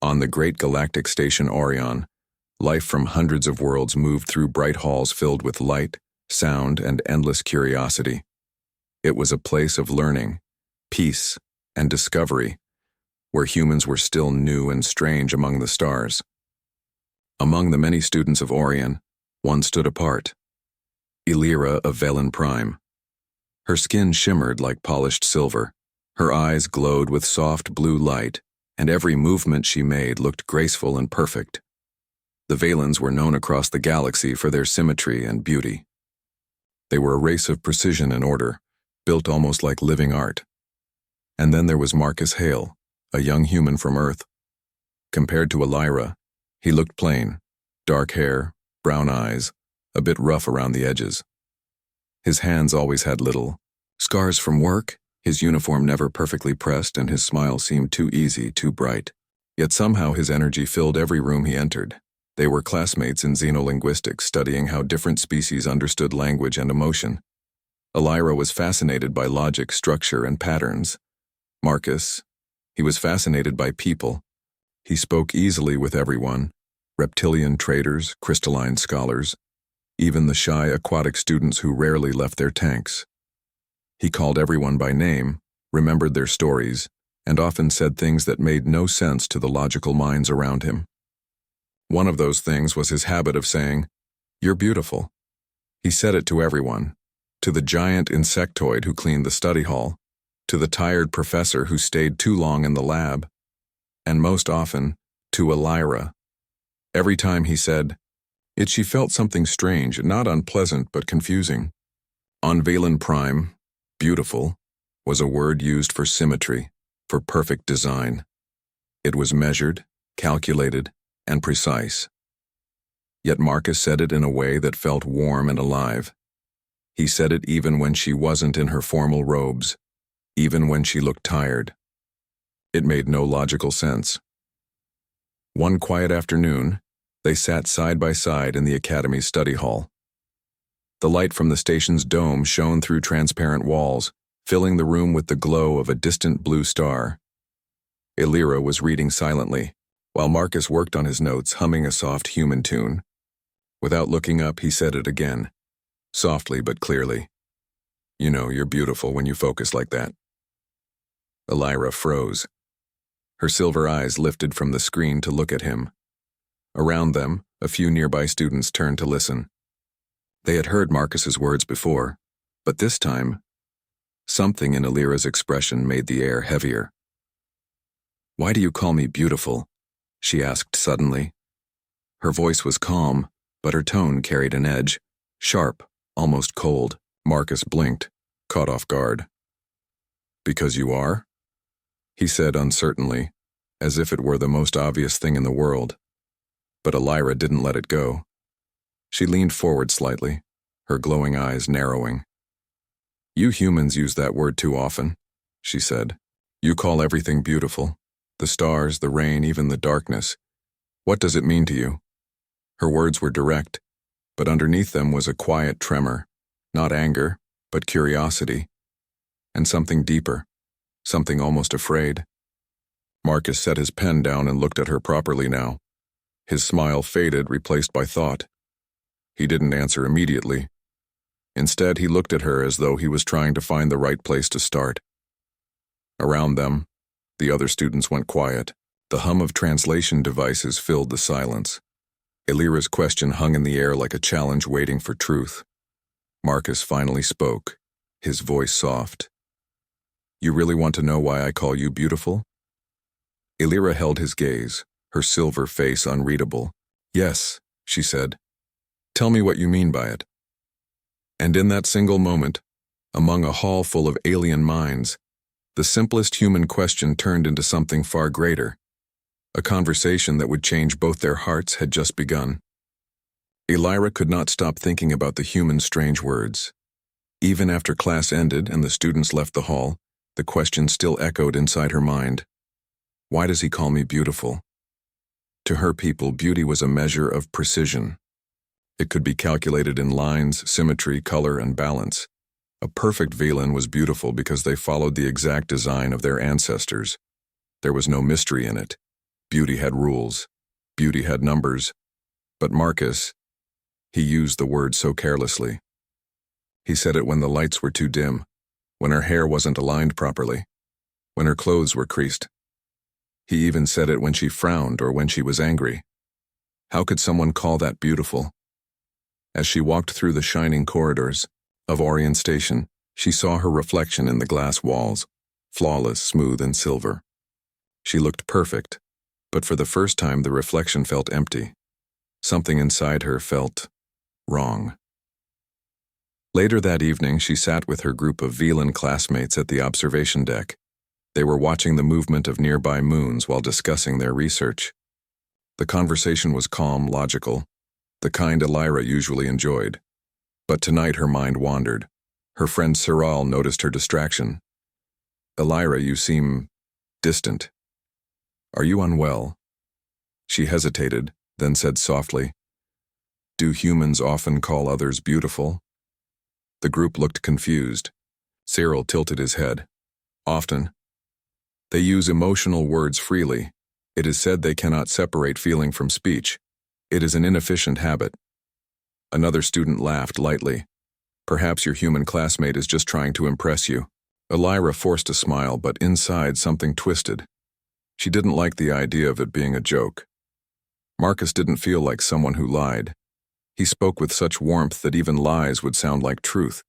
On the great galactic station Orion, life from hundreds of worlds moved through bright halls filled with light, sound, and endless curiosity. It was a place of learning, peace, and discovery, where humans were still new and strange among the stars. Among the many students of Orion, one stood apart, Elira of Velen Prime. Her skin shimmered like polished silver, her eyes glowed with soft blue light, and every movement she made looked graceful and perfect. The Valens were known across the galaxy for their symmetry and beauty. They were a race of precision and order, built almost like living art. And then there was Marcus Hale, a young human from Earth. Compared to Elira, he looked plain, dark hair, brown eyes, a bit rough around the edges. His hands always had little scars from work, his uniform never perfectly pressed, and his smile seemed too easy, too bright. Yet somehow his energy filled every room he entered. They were classmates in xenolinguistics, studying how different species understood language and emotion. Elira was fascinated by logic, structure, and patterns. Marcus, he was fascinated by people. He spoke easily with everyone, reptilian traders, crystalline scholars, even the shy aquatic students who rarely left their tanks. He called everyone by name, remembered their stories, and often said things that made no sense to the logical minds around him. One of those things was his habit of saying, "You're beautiful." He said it to everyone, to the giant insectoid who cleaned the study hall, to the tired professor who stayed too long in the lab, and most often, to Elira. Every time he said it, she felt something strange, not unpleasant but confusing. On Velen Prime, beautiful was a word used for symmetry, for perfect design. It was measured, calculated, and precise. Yet Marcus said it in a way that felt warm and alive. He said it even when she wasn't in her formal robes, even when she looked tired. It made no logical sense. One quiet afternoon, they sat side by side in the Academy's study hall. The light from the station's dome shone through transparent walls, filling the room with the glow of a distant blue star. Elira was reading silently, while Marcus worked on his notes, humming a soft human tune. Without looking up, he said it again, softly but clearly. "You know, you're beautiful when you focus like that." Elira froze. Her silver eyes lifted from the screen to look at him. Around them, a few nearby students turned to listen. They had heard Marcus's words before, but this time, something in Elira's expression made the air heavier. "Why do you call me beautiful?" she asked suddenly. Her voice was calm, but her tone carried an edge, sharp, almost cold. Marcus blinked, caught off guard. "Because you are?" he said uncertainly, as if it were the most obvious thing in the world. But Elira didn't let it go. She leaned forward slightly, her glowing eyes narrowing. "You humans use that word too often," she said. "You call everything beautiful. The stars, the rain, even the darkness. What does it mean to you?" Her words were direct, but underneath them was a quiet tremor, not anger, but curiosity, and something deeper, something almost afraid. Marcus set his pen down and looked at her properly now. His smile faded, replaced by thought. He didn't answer immediately. Instead, he looked at her as though he was trying to find the right place to start. Around them, the other students went quiet. The hum of translation devices filled the silence. Elira's question hung in the air like a challenge waiting for truth. Marcus finally spoke, his voice soft. "You really want to know why I call you beautiful?" Elira held his gaze, her silver face unreadable. "Yes," she said. "Tell me what you mean by it." And in that single moment, among a hall full of alien minds, the simplest human question turned into something far greater. A conversation that would change both their hearts had just begun. Elira could not stop thinking about the human's strange words. Even after class ended and the students left the hall, the question still echoed inside her mind. Why does he call me beautiful? To her people, beauty was a measure of precision. It could be calculated in lines, symmetry, color, and balance. A perfect Velen was beautiful because they followed the exact design of their ancestors. There was no mystery in it. Beauty had rules. Beauty had numbers. But Marcus, he used the word so carelessly. He said it when the lights were too dim, when her hair wasn't aligned properly, when her clothes were creased. He even said it when she frowned or when she was angry. How could someone call that beautiful? As she walked through the shining corridors of Orion Station, she saw her reflection in the glass walls, flawless, smooth, and silver. She looked perfect, but for the first time the reflection felt empty. Something inside her felt wrong. Later that evening, she sat with her group of Velan classmates at the observation deck. They were watching the movement of nearby moons while discussing their research. The conversation was calm, logical, the kind Elira usually enjoyed. But tonight her mind wandered. Her friend Siral noticed her distraction. "Elira, you seem distant. Are you unwell?" She hesitated, then said softly, "Do humans often call others beautiful?" The group looked confused. Cyril tilted his head. "Often. They use emotional words freely. It is said they cannot separate feeling from speech. It is an inefficient habit." Another student laughed lightly. "Perhaps your human classmate is just trying to impress you." Elira forced a smile, but inside something twisted. She didn't like the idea of it being a joke. Marcus didn't feel like someone who lied. He spoke with such warmth that even lies would sound like truth.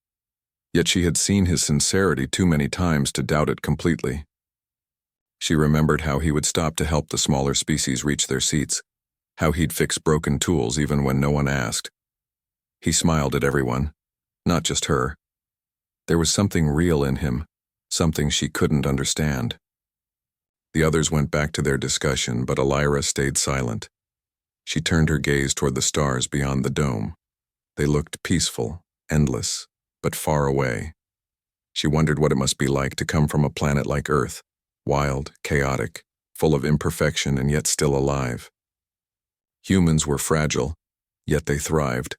Yet she had seen his sincerity too many times to doubt it completely. She remembered how he would stop to help the smaller species reach their seats, how he'd fix broken tools even when no one asked. He smiled at everyone, not just her. There was something real in him, something she couldn't understand. The others went back to their discussion, but Elira stayed silent. She turned her gaze toward the stars beyond the dome. They looked peaceful, endless, but far away. She wondered what it must be like to come from a planet like Earth, wild, chaotic, full of imperfection and yet still alive. Humans were fragile, yet they thrived.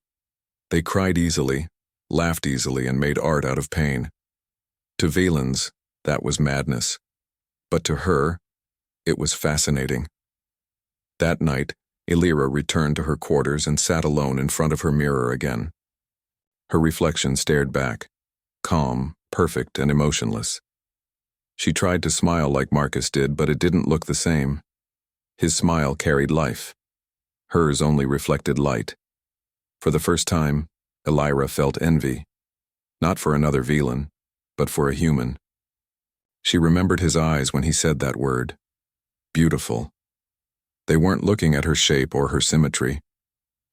They cried easily, laughed easily, and made art out of pain. To Velans, that was madness. But to her, it was fascinating. That night, Elira returned to her quarters and sat alone in front of her mirror again. Her reflection stared back, calm, perfect, and emotionless. She tried to smile like Marcus did, but it didn't look the same. His smile carried life. Hers only reflected light. For the first time, Elira felt envy. Not for another Velan, but for a human. She remembered his eyes when he said that word. Beautiful. They weren't looking at her shape or her symmetry.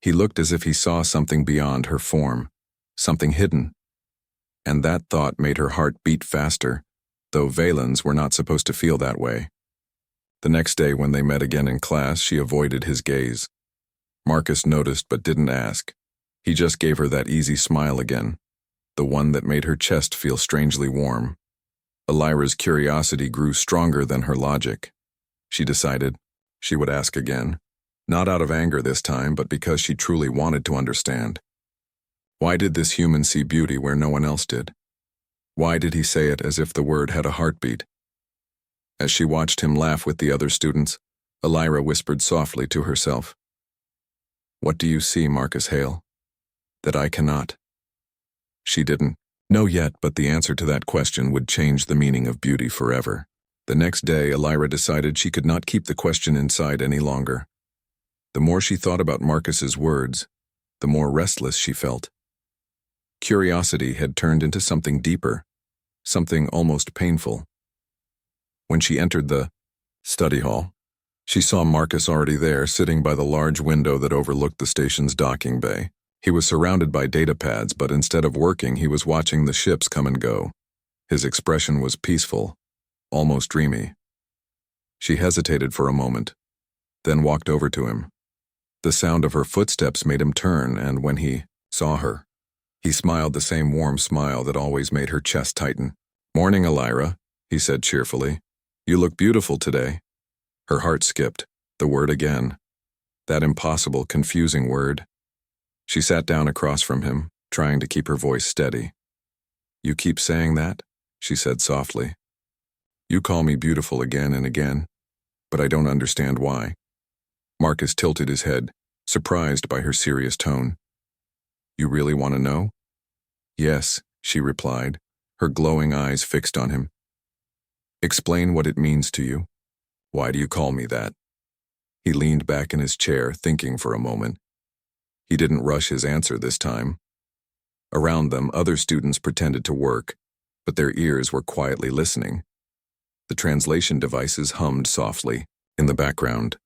He looked as if he saw something beyond her form, something hidden. And that thought made her heart beat faster, though Velans were not supposed to feel that way. The next day when they met again in class, she avoided his gaze. Marcus noticed but didn't ask. He just gave her that easy smile again, the one that made her chest feel strangely warm. Elira's curiosity grew stronger than her logic. She decided she would ask again, not out of anger this time, but because she truly wanted to understand. Why did this human see beauty where no one else did? Why did he say it as if the word had a heartbeat? As she watched him laugh with the other students, Elira whispered softly to herself, "What do you see, Marcus Hale, that I cannot?" She didn't know yet, but the answer to that question would change the meaning of beauty forever. The next day, Elira decided she could not keep the question inside any longer. The more she thought about Marcus's words, the more restless she felt. Curiosity had turned into something deeper, something almost painful. When she entered the study hall, she saw Marcus already there, sitting by the large window that overlooked the station's docking bay. He was surrounded by data pads, but instead of working, he was watching the ships come and go. His expression was peaceful, almost dreamy. She hesitated for a moment, then walked over to him. The sound of her footsteps made him turn, and when he saw her, he smiled the same warm smile that always made her chest tighten. "Morning, Elira," he said cheerfully. "You look beautiful today." Her heart skipped, the word again. That impossible, confusing word. She sat down across from him, trying to keep her voice steady. "You keep saying that?" she said softly. "You call me beautiful again and again. but I don't understand why. Marcus tilted his head, surprised by her serious tone. You really want to know? Yes, she replied, her glowing eyes fixed on him. Explain what it means to you. Why do you call me that? He leaned back in his chair, thinking for a moment. He didn't rush his answer this time. Around them, other students pretended to work, but their ears were quietly listening. The translation devices hummed softly in the background,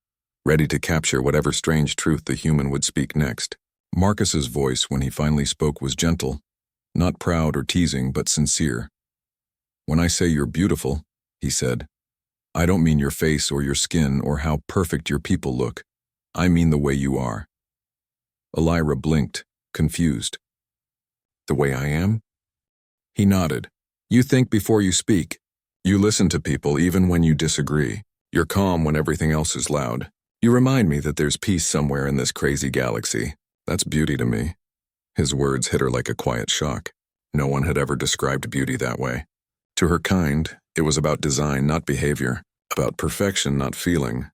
ready to capture whatever strange truth the human would speak next. Marcus's voice, when he finally spoke, was gentle, not proud or teasing, but sincere. When I say you're beautiful, he said, I don't mean your face or your skin or how perfect your people look. I mean the way you are. Elira blinked, confused. The way I am? He nodded. You think before you speak. You listen to people even when you disagree. You're calm when everything else is loud. You remind me that there's peace somewhere in this crazy galaxy. That's beauty to me. His words hit her like a quiet shock. No one had ever described beauty that way. To her kind, it was about design, not behavior, about perfection, not feeling.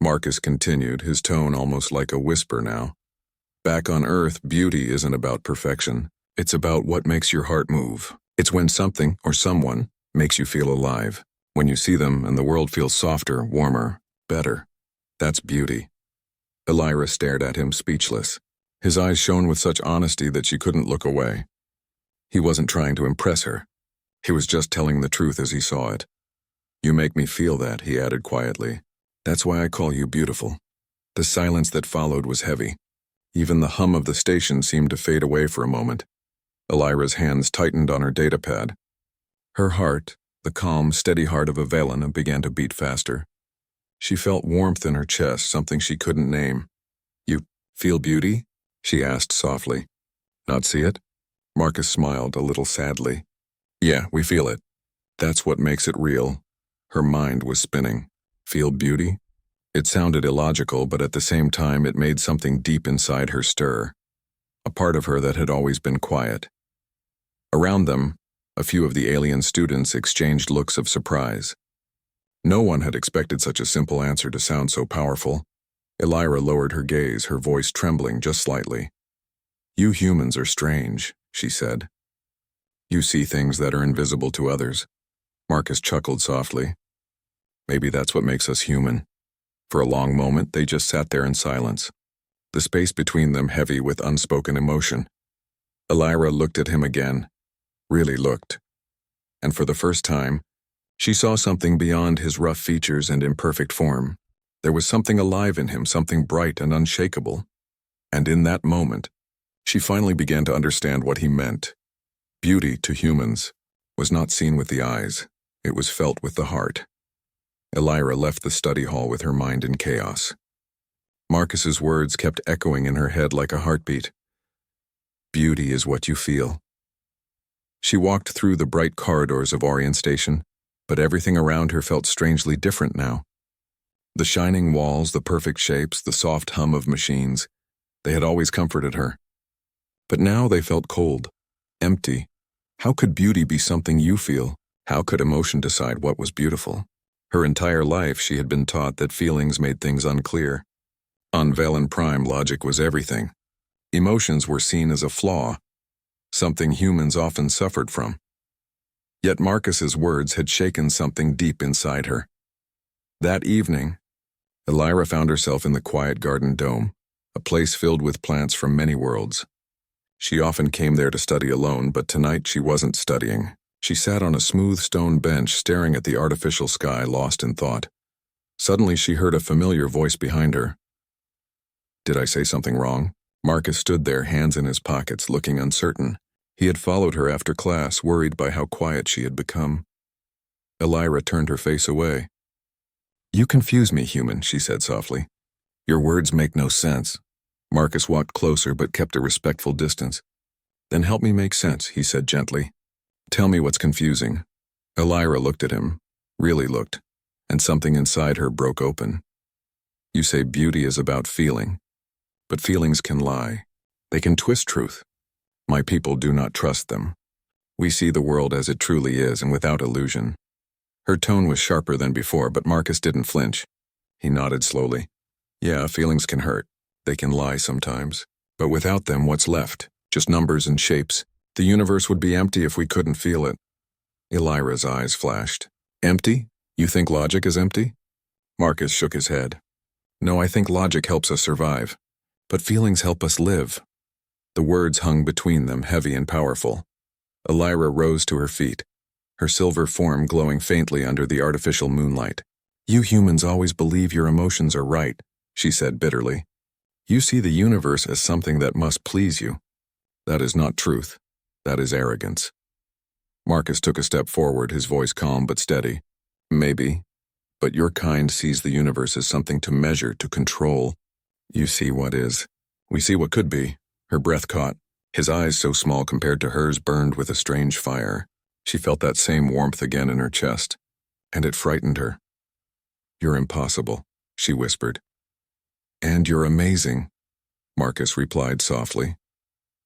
Marcus continued, his tone almost like a whisper now. Back on Earth, beauty isn't about perfection. It's about what makes your heart move. It's when something or someone makes you feel alive. When you see them and the world feels softer, warmer, better. That's beauty. Elira stared at him, speechless. His eyes shone with such honesty that she couldn't look away. He wasn't trying to impress her. He was just telling the truth as he saw it. You make me feel that, he added quietly. That's why I call you beautiful. The silence that followed was heavy. Even the hum of the station seemed to fade away for a moment. Elira's hands tightened on her datapad. Her heart, the calm, steady heart of a Velen, began to beat faster. She felt warmth in her chest, something she couldn't name. You feel beauty? She asked softly. Not see it? Marcus smiled a little sadly. Yeah, we feel it. That's what makes it real. Her mind was spinning. Feel beauty? It sounded illogical, but at the same time it made something deep inside her stir. A part of her that had always been quiet. Around them, a few of the alien students exchanged looks of surprise. No one had expected such a simple answer to sound so powerful. Elira lowered her gaze, her voice trembling just slightly. You humans are strange, she said. You see things that are invisible to others. Marcus chuckled softly. Maybe that's what makes us human. For a long moment, they just sat there in silence, the space between them heavy with unspoken emotion. Elira looked at him again, really looked. And for the first time, she saw something beyond his rough features and imperfect form. There was something alive in him, something bright and unshakable. And in that moment, she finally began to understand what he meant. Beauty, to humans, was not seen with the eyes. It was felt with the heart. Elira left the study hall with her mind in chaos. Marcus's words kept echoing in her head like a heartbeat. Beauty is what you feel. She walked through the bright corridors of Orient Station, but everything around her felt strangely different now. The shining walls, the perfect shapes, the soft hum of machines, they had always comforted her. But now they felt cold, empty. How could beauty be something you feel? How could emotion decide what was beautiful? Her entire life she had been taught that feelings made things unclear. On Velen Prime, logic was everything. Emotions were seen as a flaw, something humans often suffered from. Yet Marcus's words had shaken something deep inside her. That evening, Elira found herself in the quiet garden dome, a place filled with plants from many worlds. She often came there to study alone, but tonight she wasn't studying. She sat on a smooth stone bench, staring at the artificial sky, lost in thought. Suddenly she heard a familiar voice behind her. Did I say something wrong? Marcus stood there, hands in his pockets, looking uncertain. He had followed her after class, worried by how quiet she had become. Elira turned her face away. You confuse me, human, she said softly. Your words make no sense. Marcus walked closer but kept a respectful distance. Then help me make sense, he said gently. Tell me what's confusing. Elira looked at him, really looked, and something inside her broke open. You say beauty is about feeling, but feelings can lie. They can twist truth. My people do not trust them. We see the world as it truly is and without illusion. Her tone was sharper than before, but Marcus didn't flinch. He nodded slowly. Yeah, feelings can hurt. They can lie sometimes. But without them, what's left? Just numbers and shapes. The universe would be empty if we couldn't feel it. Elira's eyes flashed. Empty? You think logic is empty? Marcus shook his head. No, I think logic helps us survive. But feelings help us live. The words hung between them, heavy and powerful. Elira rose to her feet, her silver form glowing faintly under the artificial moonlight. You humans always believe your emotions are right, she said bitterly. You see the universe as something that must please you. That is not truth. That is arrogance. Marcus took a step forward, his voice calm but steady. Maybe, but your kind sees the universe as something to measure, to control. You see what is. We see what could be. Her breath caught. His eyes, so small compared to hers, burned with a strange fire. She felt that same warmth again in her chest, and it frightened her. You're impossible, she whispered. And you're amazing, Marcus replied softly.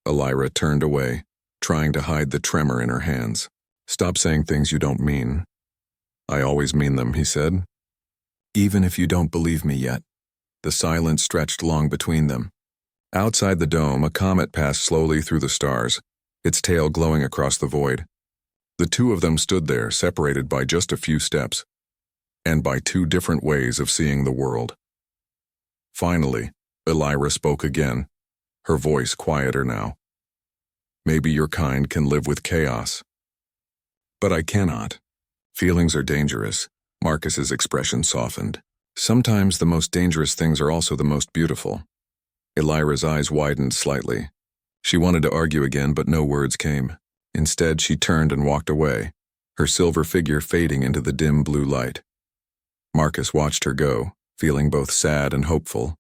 Elira turned away, trying to hide the tremor in her hands. Stop saying things you don't mean. I always mean them, he said. Even if you don't believe me yet. The silence stretched long between them. Outside the dome, a comet passed slowly through the stars, its tail glowing across the void. The two of them stood there, separated by just a few steps, and by two different ways of seeing the world. Finally, Elira spoke again, her voice quieter now. Maybe your kind can live with chaos. But I cannot. Feelings are dangerous. Marcus's expression softened. Sometimes the most dangerous things are also the most beautiful. Elira's eyes widened slightly. She wanted to argue again, but no words came. Instead, she turned and walked away, her silver figure fading into the dim blue light. Marcus watched her go, feeling both sad and hopeful.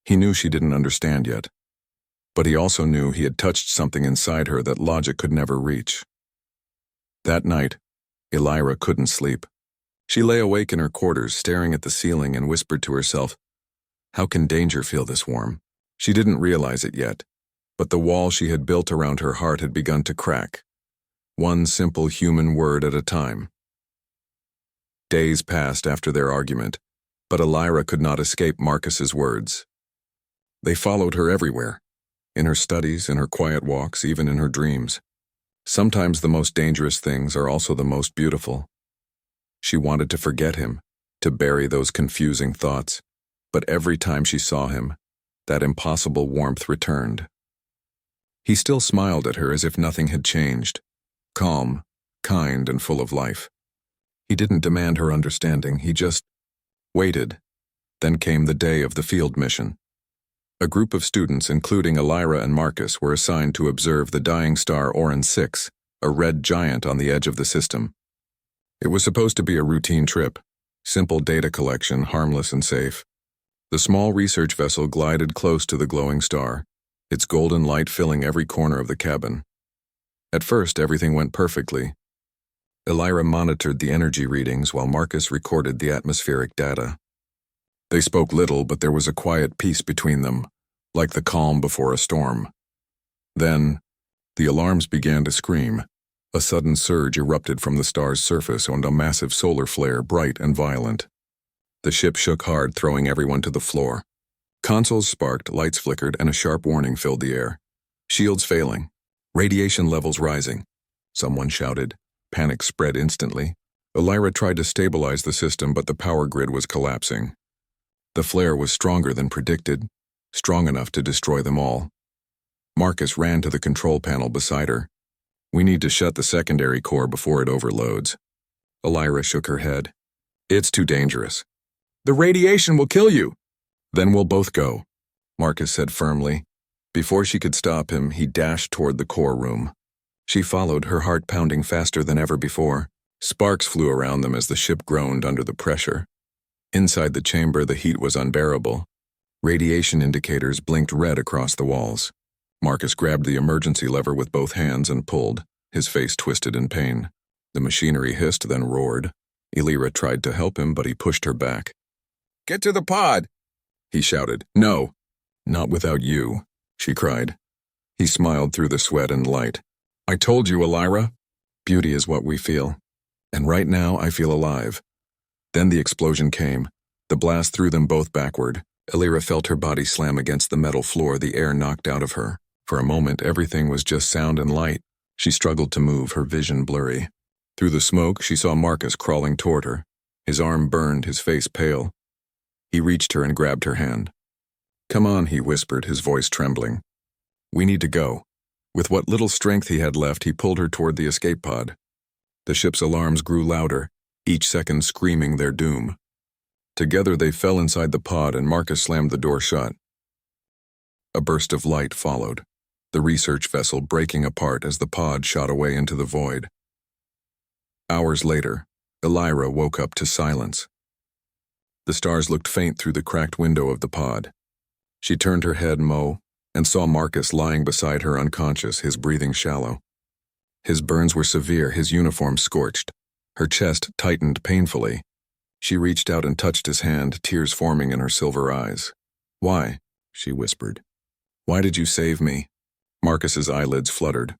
He knew she didn't understand yet, but he also knew he had touched something inside her that logic could never reach. That night, Elira couldn't sleep. She lay awake in her quarters, staring at the ceiling, and whispered to herself, how can danger feel this warm? She didn't realize it yet, but the wall she had built around her heart had begun to crack, one simple human word at a time. Days passed after their argument, but Elira could not escape Marcus's words. They followed her everywhere, in her studies, in her quiet walks, even in her dreams. Sometimes the most dangerous things are also the most beautiful. She wanted to forget him, to bury those confusing thoughts, but every time she saw him, that impossible warmth returned. He still smiled at her as if nothing had changed, calm, kind, and full of life. He didn't demand her understanding, he just waited. Then came the day of the field mission. A group of students, including Elira and Marcus, were assigned to observe the dying star Orion 6, a red giant on the edge of the system. It was supposed to be a routine trip, simple data collection, harmless and safe. The small research vessel glided close to the glowing star, its golden light filling every corner of the cabin. At first, everything went perfectly. Elira monitored the energy readings while Marcus recorded the atmospheric data. They spoke little, but there was a quiet peace between them, like the calm before a storm. Then, the alarms began to scream. A sudden surge erupted from the star's surface and a massive solar flare, bright and violent. The ship shook hard, throwing everyone to the floor. Consoles sparked, lights flickered, and a sharp warning filled the air. Shields failing. Radiation levels rising. Someone shouted. Panic spread instantly. Elira tried to stabilize the system, but the power grid was collapsing. The flare was stronger than predicted, strong enough to destroy them all. Marcus ran to the control panel beside her. We need to shut the secondary core before it overloads. Elira shook her head. It's too dangerous. The radiation will kill you. Then we'll both go, Marcus said firmly. Before she could stop him, he dashed toward the core room. She followed, her heart pounding faster than ever before. Sparks flew around them as the ship groaned under the pressure. Inside the chamber, the heat was unbearable. Radiation indicators blinked red across the walls. Marcus grabbed the emergency lever with both hands and pulled, his face twisted in pain. The machinery hissed, then roared. Elira tried to help him, but he pushed her back. Get to the pod, he shouted. No, not without you, she cried. He smiled through the sweat and light. I told you, Elira. Beauty is what we feel. And right now I feel alive. Then the explosion came. The blast threw them both backward. Elira felt her body slam against the metal floor, the air knocked out of her. For a moment, everything was just sound and light. She struggled to move, her vision blurry. Through the smoke, she saw Marcus crawling toward her. His arm burned, his face pale. He reached her and grabbed her hand. "Come on," he whispered, his voice trembling. "We need to go." With what little strength he had left, he pulled her toward the escape pod. The ship's alarms grew louder, each second screaming their doom. Together they fell inside the pod and Marcus slammed the door shut. A burst of light followed, the research vessel breaking apart as the pod shot away into the void. Hours later, Elira woke up to silence. The stars looked faint through the cracked window of the pod. She turned her head and saw Marcus lying beside her unconscious, his breathing shallow. His burns were severe, his uniform scorched. Her chest tightened painfully. She reached out and touched his hand, tears forming in her silver eyes. "Why?" she whispered. "Why did you save me?" Marcus's eyelids fluttered.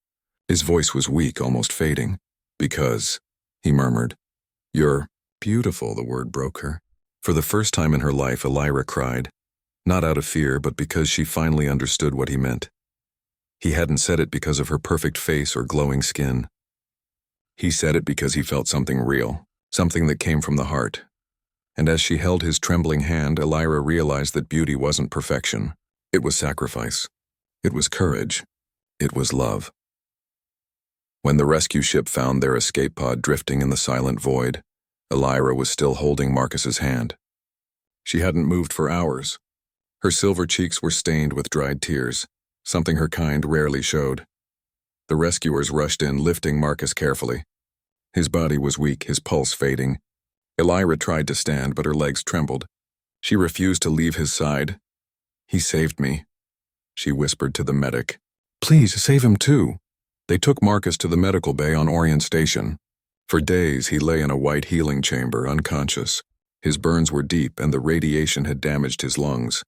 His voice was weak, almost fading. "Because," he murmured. "You're beautiful," the word broke her. For the first time in her life, Elira cried. Not out of fear, but because she finally understood what he meant. He hadn't said it because of her perfect face or glowing skin. He said it because he felt something real, something that came from the heart. And as she held his trembling hand, Elira realized that beauty wasn't perfection. It was sacrifice. It was courage. It was love. When the rescue ship found their escape pod drifting in the silent void, Elira was still holding Marcus's hand. She hadn't moved for hours. Her silver cheeks were stained with dried tears, something her kind rarely showed. The rescuers rushed in, lifting Marcus carefully. His body was weak, his pulse fading. Elira tried to stand, but her legs trembled. She refused to leave his side. "He saved me," she whispered to the medic. "Please, save him too." They took Marcus to the medical bay on Orion Station. For days, he lay in a white healing chamber, unconscious. His burns were deep, and the radiation had damaged his lungs.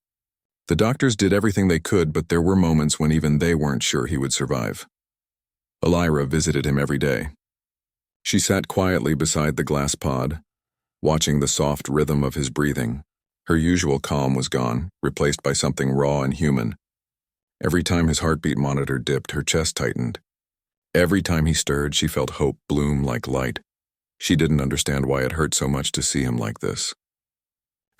The doctors did everything they could, but there were moments when even they weren't sure he would survive. Elira visited him every day. She sat quietly beside the glass pod, watching the soft rhythm of his breathing. Her usual calm was gone, replaced by something raw and human. Every time his heartbeat monitor dipped, her chest tightened. Every time he stirred, she felt hope bloom like light. She didn't understand why it hurt so much to see him like this.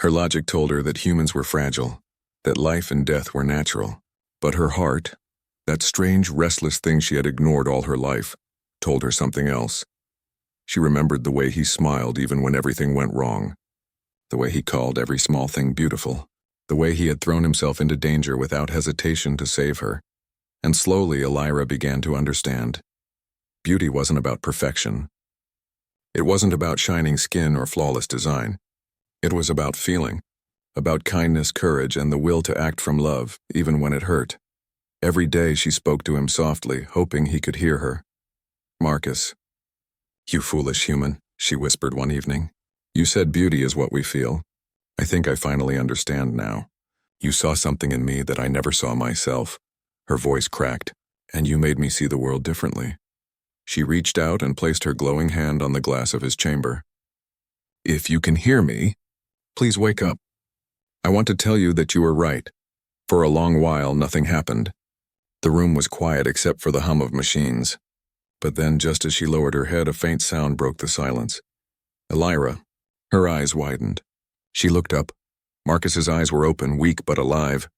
Her logic told her that humans were fragile, that life and death were natural. But her heart, that strange, restless thing she had ignored all her life, told her something else. She remembered the way he smiled even when everything went wrong, the way he called every small thing beautiful, the way he had thrown himself into danger without hesitation to save her. And slowly, Elira began to understand. Beauty wasn't about perfection. It wasn't about shining skin or flawless design. It was about feeling, about kindness, courage, and the will to act from love, even when it hurt. Every day she spoke to him softly, hoping he could hear her. "Marcus." "You foolish human," she whispered one evening. "You said beauty is what we feel. I think I finally understand now. You saw something in me that I never saw myself." Her voice cracked. "And you made me see the world differently." She reached out and placed her glowing hand on the glass of his chamber. "If you can hear me, please wake up. I want to tell you that you were right. For a long while, nothing happened. The room was quiet except for the hum of machines. But then, just as she lowered her head, a faint sound broke the silence. Elira. Her eyes widened. She looked up. Marcus's eyes were open, weak but alive.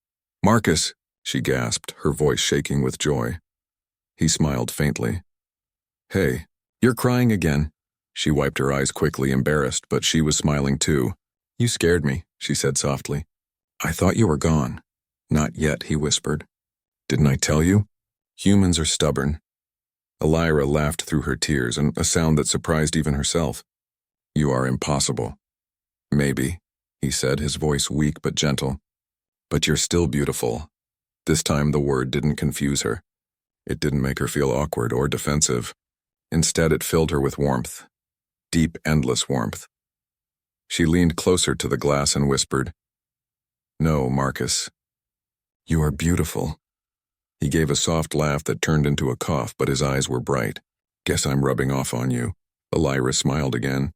"Marcus!" she gasped, her voice shaking with joy. He smiled faintly. "Hey, you're crying again." She wiped her eyes quickly, embarrassed, but she was smiling too. "You scared me," she said softly. "I thought you were gone." "Not yet," he whispered. "Didn't I tell you? Humans are stubborn." Elira laughed through her tears, and a sound that surprised even herself. "You are impossible." "Maybe," he said, his voice weak but gentle. "But you're still beautiful." This time the word didn't confuse her. It didn't make her feel awkward or defensive. Instead, it filled her with warmth. Deep, endless warmth. She leaned closer to the glass and whispered, "No, Marcus. You are beautiful." He gave a soft laugh that turned into a cough, but his eyes were bright. "Guess I'm rubbing off on you." Elira smiled again.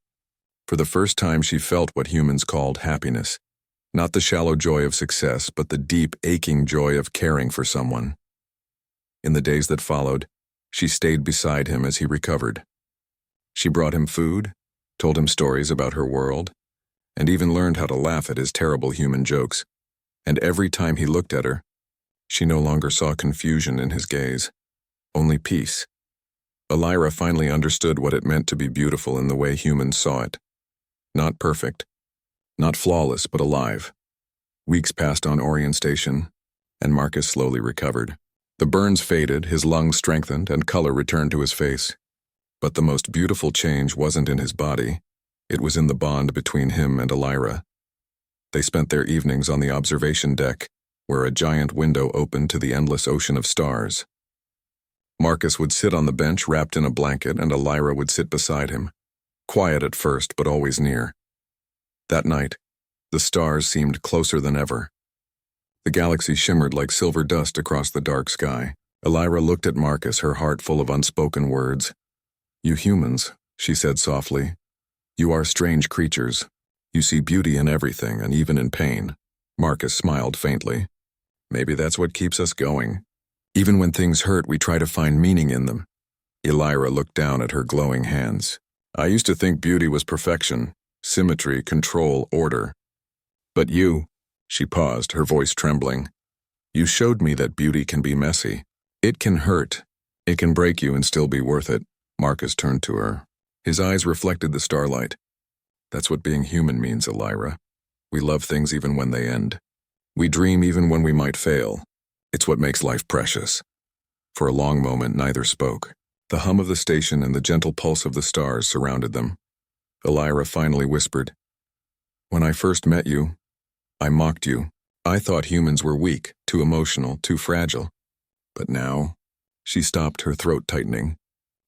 For the first time, she felt what humans called happiness. Not the shallow joy of success, but the deep, aching joy of caring for someone. In the days that followed, she stayed beside him as he recovered. She brought him food, told him stories about her world, and even learned how to laugh at his terrible human jokes. And every time he looked at her, she no longer saw confusion in his gaze, only peace. Elira finally understood what it meant to be beautiful in the way humans saw it. Not perfect, not flawless, but alive. Weeks passed on Orion Station, and Marcus slowly recovered. The burns faded, his lungs strengthened, and color returned to his face. But the most beautiful change wasn't in his body. It was in the bond between him and Elira. They spent their evenings on the observation deck, where a giant window opened to the endless ocean of stars. Marcus would sit on the bench wrapped in a blanket, and Elira would sit beside him, quiet at first but always near. That night, the stars seemed closer than ever. The galaxy shimmered like silver dust across the dark sky. Elira looked at Marcus, her heart full of unspoken words. "You humans," she said softly, "you are strange creatures. You see beauty in everything, and even in pain." Marcus smiled faintly. "Maybe that's what keeps us going. Even when things hurt, we try to find meaning in them." Elira looked down at her glowing hands. "I used to think beauty was perfection, symmetry, control, order. But you," she paused, her voice trembling, "you showed me that beauty can be messy. It can hurt. It can break you and still be worth it." Marcus turned to her. His eyes reflected the starlight. "That's what being human means, Elira. We love things even when they end. We dream even when we might fail. It's what makes life precious." For a long moment, neither spoke. The hum of the station and the gentle pulse of the stars surrounded them. Elira finally whispered, "When I first met you, I mocked you. I thought humans were weak, too emotional, too fragile. But now," she stopped, her throat tightening,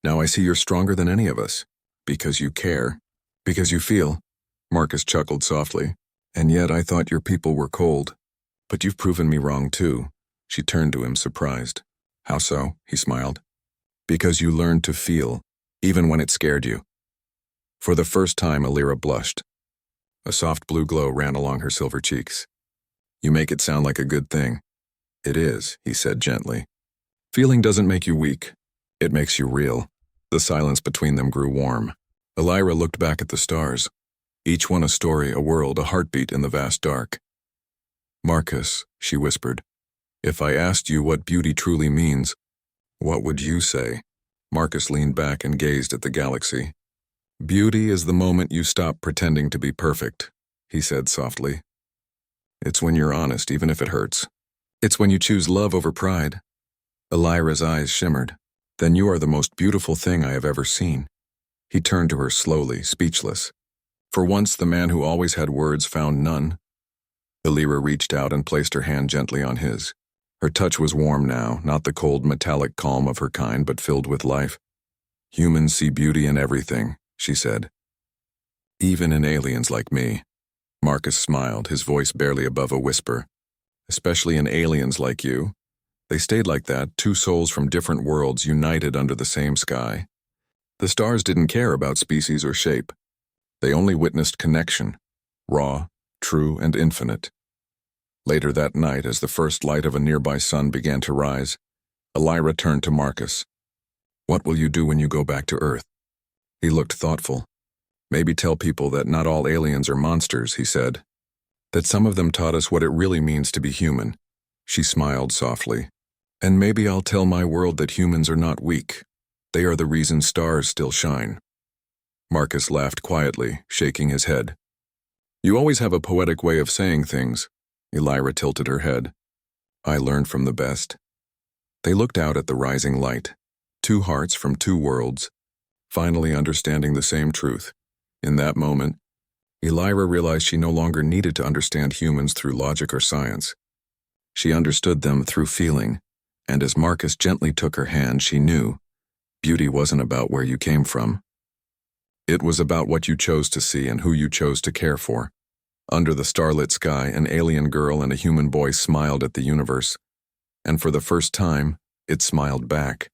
"now I see you're stronger than any of us. Because you care. Because you feel." Marcus chuckled softly. "And yet I thought your people were cold. But you've proven me wrong too." She turned to him, surprised. "How so?" he smiled. "Because you learned to feel, even when it scared you." For the first time, Elira blushed. A soft blue glow ran along her silver cheeks. "You make it sound like a good thing." "It is," he said gently. "Feeling doesn't make you weak. It makes you real." The silence between them grew warm. Elira looked back at the stars. Each one a story, a world, a heartbeat in the vast dark. "Marcus," she whispered, "if I asked you what beauty truly means, what would you say?" Marcus leaned back and gazed at the galaxy. "Beauty is the moment you stop pretending to be perfect," he said softly. "It's when you're honest, even if it hurts. It's when you choose love over pride." Elira's eyes shimmered. "Then you are the most beautiful thing I have ever seen." He turned to her slowly, speechless. For once, the man who always had words found none. Elira reached out and placed her hand gently on his. Her touch was warm now, not the cold metallic calm of her kind, but filled with life. "Humans see beauty in everything," she said. "Even in aliens like me." Marcus smiled, his voice barely above a whisper. "Especially in aliens like you. They stayed like that, two souls from different worlds united under the same sky. The stars didn't care about species or shape. They only witnessed connection, raw, true, and infinite." Later that night, as the first light of a nearby sun began to rise, Elira turned to Marcus. "What will you do when you go back to Earth?" He looked thoughtful. "Maybe tell people that not all aliens are monsters," he said. "That some of them taught us what it really means to be human." She smiled softly. "And maybe I'll tell my world that humans are not weak. They are the reason stars still shine." Marcus laughed quietly, shaking his head. "You always have a poetic way of saying things." Elira tilted her head. "I learned from the best." They looked out at the rising light. Two hearts from two worlds, finally understanding the same truth. In that moment, Elira realized she no longer needed to understand humans through logic or science. She understood them through feeling, and as Marcus gently took her hand, she knew beauty wasn't about where you came from. It was about what you chose to see and who you chose to care for. Under the starlit sky, an alien girl and a human boy smiled at the universe, and for the first time, it smiled back.